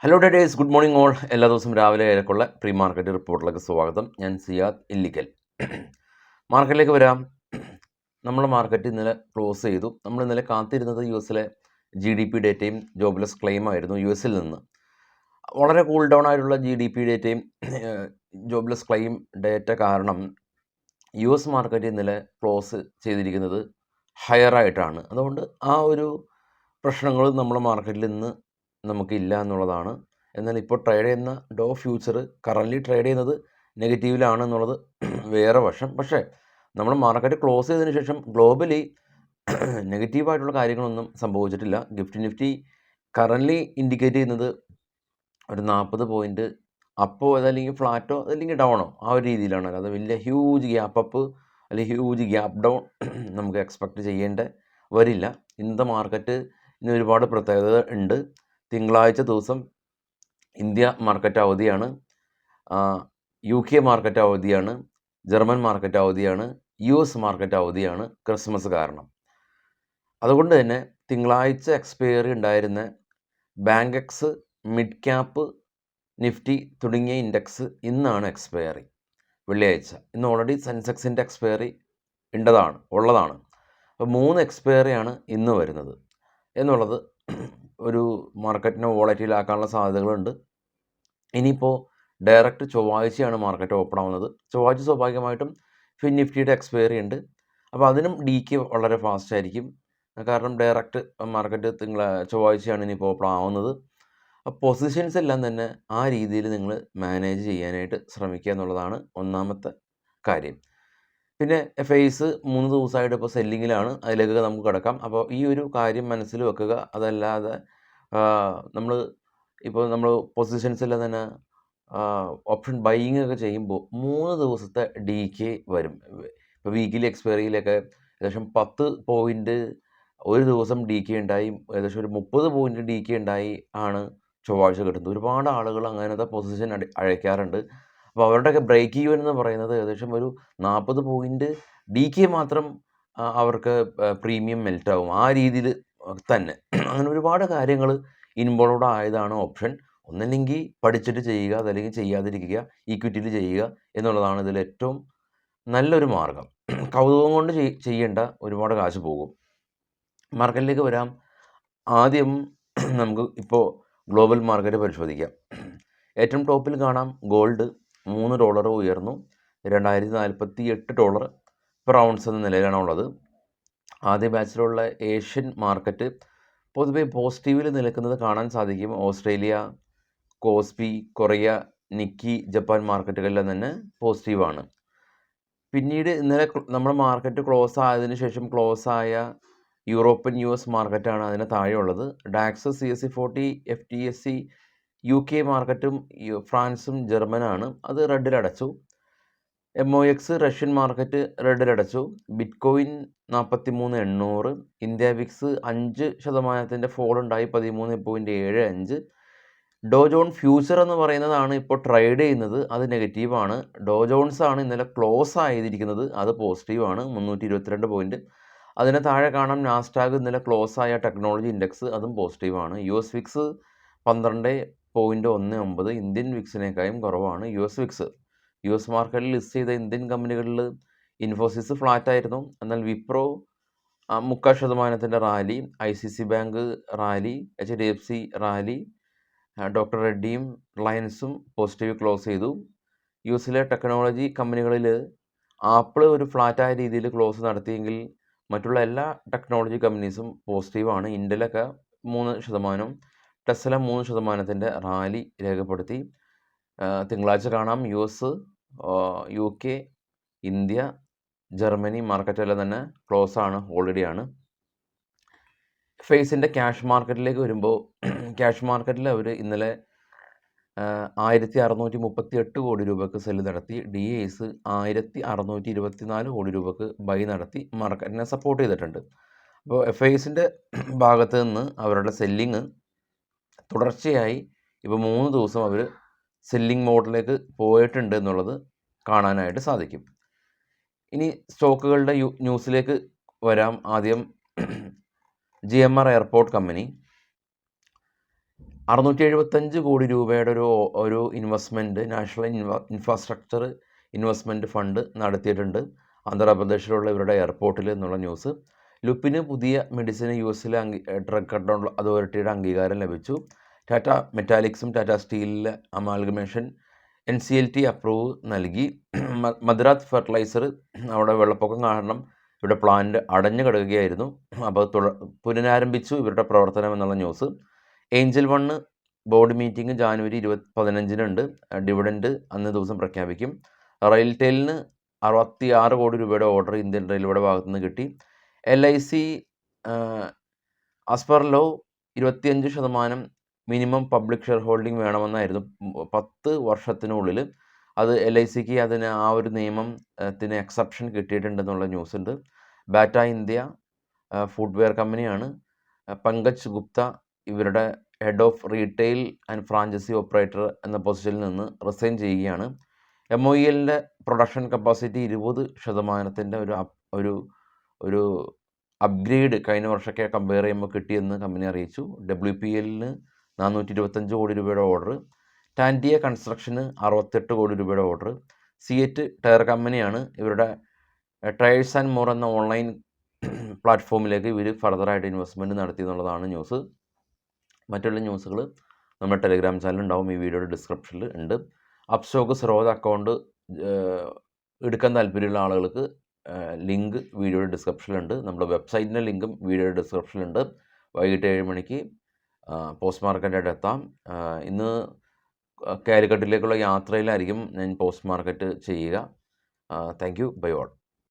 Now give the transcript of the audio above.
Hello traders, good morning all. എല്ലാ ദിവസവും രാവിലെ ഏറെക്കുള്ള പ്രീ മാർക്കറ്റ് റിപ്പോർട്ടിലേക്ക് സ്വാഗതം. ഞാൻ സിയാദ് ഇല്ലിക്കൽ. മാർക്കറ്റിലേക്ക് വരാം. നമ്മുടെ മാർക്കറ്റ് ഇന്നലെ ക്ലോസ് ചെയ്തു. നമ്മൾ ഇന്നലെ കാത്തിരുന്നത് യു.എസിലെ GDP ഡേറ്റയും ജോബ്ലെസ് ക്ലെയിം ആയിരുന്നു. യു.എസിൽ നിന്ന് വളരെ കൂൾ ഡൗൺ ആയിട്ടുള്ള GDP ഡേറ്റയും ജോബ്ലെസ് ക്ലെയിം ഡേറ്റ കാരണം US മാർക്കറ്റ് ഇന്നലെ ക്ലോസ് ചെയ്തിരിക്കുന്നത് ഹയർ ആയിട്ടാണ്. അതുകൊണ്ട് ആ ഒരു പ്രശ്നങ്ങൾ നമ്മുടെ മാർക്കറ്റിൽ ഇന്ന് നമുക്കില്ല എന്നുള്ളതാണ്. എന്നാൽ ഇപ്പോൾ ട്രേഡ് ചെയ്യുന്ന ഡോ ഫ്യൂച്ചർ കറൻ്റ്ലി ട്രേഡ് ചെയ്യുന്നത് നെഗറ്റീവിലാണ് എന്നുള്ളത് വേറെ വശം. പക്ഷേ നമ്മൾ മാർക്കറ്റ് ക്ലോസ് ചെയ്തതിന് ശേഷം ഗ്ലോബലി നെഗറ്റീവായിട്ടുള്ള കാര്യങ്ങളൊന്നും സംഭവിച്ചിട്ടില്ല. നിഫ്റ്റി കറൻ്റ്ലി ഇൻഡിക്കേറ്റ് ചെയ്യുന്നത് ഒരു 40 പോയിൻറ്റ് അപ്പോ അതല്ലെങ്കിൽ ഫ്ലാറ്റോ അതല്ലെങ്കിൽ ഡൗണോ ആ ഒരു രീതിയിലാണ്. അല്ലാതെ വലിയ ഹ്യൂജ് ഗ്യാപ്പ് അപ്പ് അല്ലെങ്കിൽ ഹ്യൂജ് ഗ്യാപ്പ് ഡൗൺ നമുക്ക് എക്സ്പെക്റ്റ് ചെയ്യേണ്ട വരില്ല. ഇന്നത്തെ മാർക്കറ്റ് ഇനി ഒരുപാട് പ്രത്യേകത ഉണ്ട്. തിങ്കളാഴ്ച ദിവസം ഇന്ത്യ മാർക്കറ്റ് അവധിയാണ്, UK മാർക്കറ്റ് അവധിയാണ്, ജർമ്മൻ മാർക്കറ്റ് അവധിയാണ്, US മാർക്കറ്റ് അവധിയാണ് ക്രിസ്മസ് കാരണം. അതുകൊണ്ട് തന്നെ തിങ്കളാഴ്ച എക്സ്പയറി ഉണ്ടായിരുന്ന bank X, mid cap, Nifty തുടങ്ങിയ ഇൻഡെക്സ് ഇന്നാണ് എക്സ്പയറി, വെള്ളിയാഴ്ച. ഇന്ന് ഓൾറെഡി സെൻസെക്സിൻ്റെ എക്സ്പയറി ഉള്ളതാണ്. അപ്പോൾ 3 എക്സ്പയറിയാണ് ഇന്ന് വരുന്നത് എന്നുള്ളത് ഒരു മാർക്കറ്റിനെ വോളറ്റൈലാക്കാനുള്ള സാധ്യതകളുണ്ട്. ഇനിയിപ്പോൾ ഡയറക്റ്റ് ചൊവ്വാഴ്ചയാണ് മാർക്കറ്റ് ഓപ്പൺ ആവുന്നത്. ചൊവ്വാഴ്ച സ്വാഭാവികമായിട്ടും ഫിൻ നിഫ്റ്റിയുടെ എക്സ്പയറി ഉണ്ട്. അപ്പോൾ അതിനും DK വളരെ ഫാസ്റ്റ് ആയിരിക്കും. കാരണം ഡയറക്റ്റ് മാർക്കറ്റ് ചൊവ്വാഴ്ചയാണ് ഇനിയിപ്പോൾ ഓപ്പൺ ആവുന്നത്. പൊസിഷൻസ് എല്ലാം തന്നെ ആ രീതിയിൽ നിങ്ങൾ മാനേജ് ചെയ്യാനായിട്ട് ശ്രമിക്കുക എന്നുള്ളതാണ് ഒന്നാമത്തെ കാര്യം. പിന്നെ FIs 3 ദിവസമായിട്ട് ഇപ്പോൾ സെല്ലിങ്ങിലാണ്. അതിലേക്ക് നമുക്ക് കിടക്കാം. അപ്പോൾ ഈ ഒരു കാര്യം മനസ്സിൽ വെക്കുക. അതല്ലാതെ നമ്മൾ പൊസിഷൻസ് എല്ലാം തന്നെ ഓപ്ഷൻ ബൈയിങ് ഒക്കെ ചെയ്യുമ്പോൾ 3 ദിവസത്തെ DK വരും. ഇപ്പോൾ വീക്കിലി എക്സ്പയറിയിലൊക്കെ ഏകദേശം 10 പോയിൻറ്റ് ഒരു ദിവസം DK ഉണ്ടായി, ഏകദേശം ഒരു 30 പോയിൻറ്റ് DK ഉണ്ടായി ആണ് ചൊവ്വാഴ്ച കിട്ടുന്നത്. ഒരുപാട് ആളുകൾ അങ്ങനത്തെ പൊസിഷൻ അഴയ്ക്കാറുണ്ട്. അപ്പോൾ അവരുടെയൊക്കെ ബ്രേക്ക് ഈവൻ എന്ന് പറയുന്നത് ഏകദേശം ഒരു 40 പോയിൻറ്റ് DK മാത്രം അവർക്ക് പ്രീമിയം മെൽറ്റാവും. ആ രീതിയിൽ തന്നെ അങ്ങനെ ഒരുപാട് കാര്യങ്ങൾ ഇൻവോൾവ്ഡ് ആയതാണ് ഓപ്ഷൻ. ഒന്നല്ലെങ്കിൽ പഠിച്ചിട്ട് ചെയ്യുക, അതല്ലെങ്കിൽ ചെയ്യാതിരിക്കുക, ഈക്വിറ്റിയിൽ ചെയ്യുക എന്നുള്ളതാണ് ഇതിൽ ഏറ്റവും നല്ലൊരു മാർഗം. കൗതുകം കൊണ്ട് ചെയ്യേണ്ട, ഒരുപാട് കാശ് പോകും. മാർക്കറ്റിലേക്ക് വരാം. ആദ്യം നമുക്ക് ഇപ്പോൾ ഗ്ലോബൽ മാർക്കറ്റ് പരിശോധിക്കാം. ഏറ്റവും ടോപ്പിൽ കാണാം ഗോൾഡ് $3 ഉയർന്നു, $2048 പെർ ഔൺസ് എന്ന നിലയിലാണ് ഉള്ളത്. ആദ്യ ബാച്ചിലുള്ള ഏഷ്യൻ മാർക്കറ്റ് പൊതുവെ പോസിറ്റീവിൽ നിൽക്കുന്നത് കാണാൻ സാധിക്കും. Australia, Kospi, Korea, Nikkei, Japan മാർക്കറ്റുകളിലെല്ലാം തന്നെ പോസിറ്റീവാണ്. പിന്നീട് ഇന്നലെ നമ്മുടെ മാർക്കറ്റ് ക്ലോസ് ആയതിനു ശേഷം ക്ലോസ് ആയ യൂറോപ്യൻ US മാർക്കറ്റാണ് അതിന് താഴെയുള്ളത്. ഡാക്സ്, CSE 40, FTSE UK മാർക്കറ്റും ഫ്രാൻസും ജർമ്മനാണ്. അത് റെഡിലടച്ചു. MOX റഷ്യൻ മാർക്കറ്റ് റെഡിലടച്ചു. ബിറ്റ്കോയിൻ 43,800. ഇന്ത്യ വിക്സ് 5% ഫോൾ ഉണ്ടായി, 13.75. ഡോ ജോൺ ഫ്യൂച്ചർ എന്ന് പറയുന്നതാണ് ഇപ്പോൾ ട്രേഡ് ചെയ്യുന്നത്, അത് നെഗറ്റീവാണ്. ഡോ ജോൺസ് ആണ് ഇന്നലെ ക്ലോസ് ആയിരിക്കുന്നത്, അത് പോസിറ്റീവാണ്, 322 പോയിൻറ്റ്. അതിന് താഴെ കാണാം നാസ്ഡാക്ക് ഇന്നലെ ക്ലോസ് ആയ ടെക്നോളജി ഇൻഡെക്സ്, അതും പോസിറ്റീവാണ്. US Vicks 12.19. ഇന്ത്യൻ വിക്സിനേക്കാളും കുറവാണ് US വിക്സ്. US മാർക്കറ്റിൽ ലിസ്റ്റ് ചെയ്ത ഇന്ത്യൻ കമ്പനികളിൽ ഇൻഫോസിസ് ഫ്ലാറ്റ് ആയിരുന്നു. എന്നാൽ Wipro 0.25% rally, ICC bank rally, HDFC rally, doctor റെഡ്ഡിയും റിലയൻസും പോസിറ്റീവ് ക്ലോസ് ചെയ്തു. യുഎസിലെ ടെക്നോളജി കമ്പനികളിൽ ആപ്പിൾ ഒരു ഫ്ലാറ്റായ രീതിയിൽ ക്ലോസ് നടത്തിയെങ്കിൽ മറ്റുള്ള എല്ലാ ടെക്നോളജി കമ്പനീസും പോസിറ്റീവാണ്. ഇൻ്റലൊക്കെ 3%, ടെസ്ല 3% റാലി രേഖപ്പെടുത്തി. തിങ്കളാഴ്ച കാണാം US, UK, ഇന്ത്യ, ജർമ്മനി മാർക്കറ്റെല്ലാം തന്നെ ക്ലോസ് ആണ്, ഓൾറെഡി ആണ്. ഫേസിൻ്റെ ക്യാഷ് മാർക്കറ്റിലേക്ക് വരുമ്പോൾ ക്യാഷ് മാർക്കറ്റിൽ അവർ ഇന്നലെ 1638 കോടി രൂപയ്ക്ക് സെല്ല് നടത്തി. DAs 1624 കോടി രൂപയ്ക്ക് ബൈ നടത്തി മാർക്കറ്റിനെ സപ്പോർട്ട് ചെയ്തിട്ടുണ്ട്. അപ്പോൾ FIസിൻ്റെ ഭാഗത്ത് നിന്ന് അവരുടെ സെല്ലിങ് തുടർച്ചയായി ഇപ്പോൾ 3 ദിവസം അവർ സെല്ലിംഗ് മോഡിലേക്ക് പോയിട്ടുണ്ട് എന്നുള്ളത് കാണാനായിട്ട് സാധിക്കും. ഇനി സ്റ്റോക്കുകളുടെ ന്യൂസിലേക്ക് വരാം. ആദ്യം GMR എയർപോർട്ട് കമ്പനി 675 കോടി രൂപയുടെ ഒരു investment national infrastructure investment fund നടത്തിയിട്ടുണ്ട് ആന്ധ്രാപ്രദേശിലുള്ള ഇവരുടെ എയർപോർട്ടിൽ എന്നുള്ള ന്യൂസ്. ലുപ്പിന് പുതിയ മെഡിസിന് US-ലെ ഡ്രഗ് കൺട്രോൾ അതോറിറ്റിയുടെ അംഗീകാരം ലഭിച്ചു. ടാറ്റ മെറ്റാലിക്സും ടാറ്റ സ്റ്റീലിലെ അമാൽഗമേഷൻ NCLT അപ്രൂവ് നൽകി. മദ്രാസ് ഫെർട്ടിലൈസർ അവിടെ വെള്ളപ്പൊക്കം കാരണം ഇവിടെ പ്ലാന്റ് അടഞ്ഞു കിടക്കുകയായിരുന്നു. അപ്പോൾ പുനരാരംഭിച്ചു ഇവരുടെ പ്രവർത്തനം എന്നുള്ള news. Angel One board meeting January 15-നുണ്ട്. ഡിവിഡൻഡ് അന്ന് ദിവസം പ്രഖ്യാപിക്കും. റെയിൽടെയിലിന് 66 കോടി രൂപയുടെ ഓർഡർ ഇന്ത്യൻ റെയിൽവേയുടെ ഭാഗത്തു നിന്ന് കിട്ടി. LIC as per law 25% minimum public share holding വേണമെന്നായിരുന്നു 10 വർഷത്തിനുള്ളിൽ. അത് LICക്ക് അതിന് ആ ഒരു നിയമത്തിന് എക്സെപ്ഷൻ കിട്ടിയിട്ടുണ്ടെന്നുള്ള ന്യൂസ് ഉണ്ട്. ബാറ്റ ഇന്ത്യ ഫുട്വെയർ കമ്പനിയാണ്. പങ്കജ് ഗുപ്ത ഇവരുടെ head of retail and franchise operator എന്ന പൊസിഷനിൽ നിന്ന് റിസൈൻ ചെയ്യുകയാണ്. MOELൻ്റെ പ്രൊഡക്ഷൻ കപ്പാസിറ്റി 20%-ൻ്റെ ഒരു അപ്ഗ്രേഡ് കഴിഞ്ഞ വർഷമൊക്കെ കമ്പയർ ചെയ്യുമ്പോൾ കിട്ടിയെന്ന് കമ്പനി അറിയിച്ചു. WPLന് 425 കോടി രൂപയുടെ ഓർഡർ. ടാൻഡിയ കൺസ്ട്രക്ഷന് 68 കോടി രൂപയുടെ ഓർഡർ. സിയറ്റ് ടയർ കമ്പനിയാണ്. ഇവരുടെ ടയേഴ്സ് ആൻഡ് മോർ എന്ന ഓൺലൈൻ പ്ലാറ്റ്ഫോമിലേക്ക് ഇവർ ഫർദറായിട്ട് ഇൻവെസ്റ്റ്മെൻറ്റ് നടത്തി എന്നുള്ളതാണ് ന്യൂസ്. മറ്റുള്ള ന്യൂസുകൾ നമ്മുടെ ടെലിഗ്രാം ചാനൽ ഉണ്ടാവും, ഈ വീഡിയോയുടെ ഡിസ്ക്രിപ്ഷനിൽ ഉണ്ട്. അപ്സ്റ്റോക്ക് സ്രോത അക്കൗണ്ട് എടുക്കാൻ താല്പര്യമുള്ള ആളുകൾക്ക് ലിങ്ക് വീഡിയോയുടെ ഡിസ്ക്രിപ്ഷനിലുണ്ട്. നമ്മുടെ വെബ്സൈറ്റിൻ്റെ ലിങ്കും വീഡിയോയുടെ ഡിസ്ക്രിപ്ഷനിലുണ്ട്. വൈകിട്ട് 7 മണിക്ക് പോസ്റ്റ് മാർക്കറ്റായിട്ട് എത്താം. ഇന്ന് കാലിക്കറ്റിലേക്കുള്ള യാത്രയിലായിരിക്കും ഞാൻ പോസ്റ്റ് മാർക്കറ്റ് ചെയ്യുക. Thank you. Bye all.